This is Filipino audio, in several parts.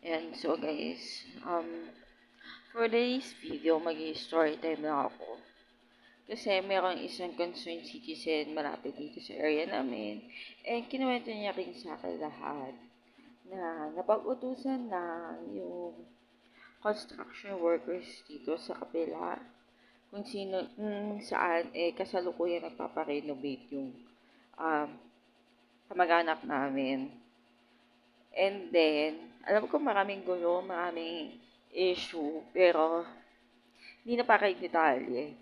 And so guys, for today's video, mag-story time lang ako. Kasi merong isang concerned citizen malapit dito sa area namin. And kinuwento niya rin sa akin lahat na napag-utusan na yung construction workers dito sa kapila. Kung saan, kasalukuyan nagpaparenovate yung um, kamag-anak namin. And then, alam ko maraming gulo, maraming issue, pero hindi na pa kay detalye.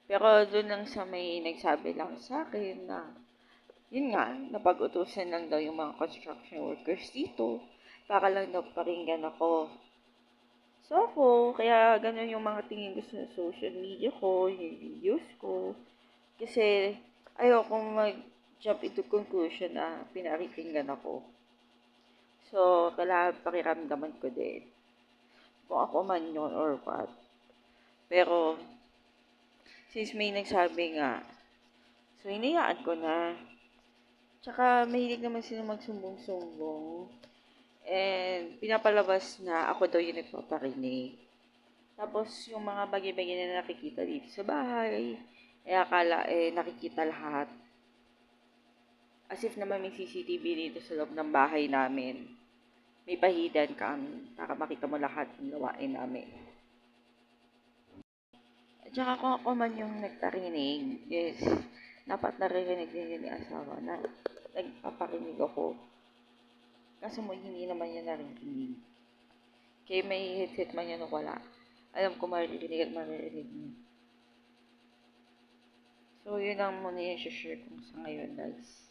Pero doon lang sa may nagsabi lang sa akin na, yun nga, napag-utusan lang daw yung mga construction workers dito para lang daw paringgan ako. So ako, kaya ganun yung mga tingin ko sa social media ko, yung videos ko. Kasi ayokong mag-jump into conclusion na pinarikinggan ako. So, kailangan pakiramdaman ko din kung ako man yun or what. Pero, since may nagsabi nga, so hinayaan ko na. Tsaka, mahilig naman sila magsumbong-sumbong. And, pinapalabas na ako daw yung nagpaparinig. Tapos, yung mga bagay-bagay na nakikita dito sa bahay, akala, nakikita lahat. As if naman may CCTV dito sa loob ng bahay namin. May pahidan kami para makita mo lahat ng gawain namin. At saka kung ako man yung nagparinig, yes, dapat naririnig din yun ni asawa na nagpaparinig ako. Kaso mo, hindi naman yan naririnig. Kaya may headset man yan o wala. Alam ko maririnig at maririnig niya. So, yun ang muna yung share ko sa ngayon, guys.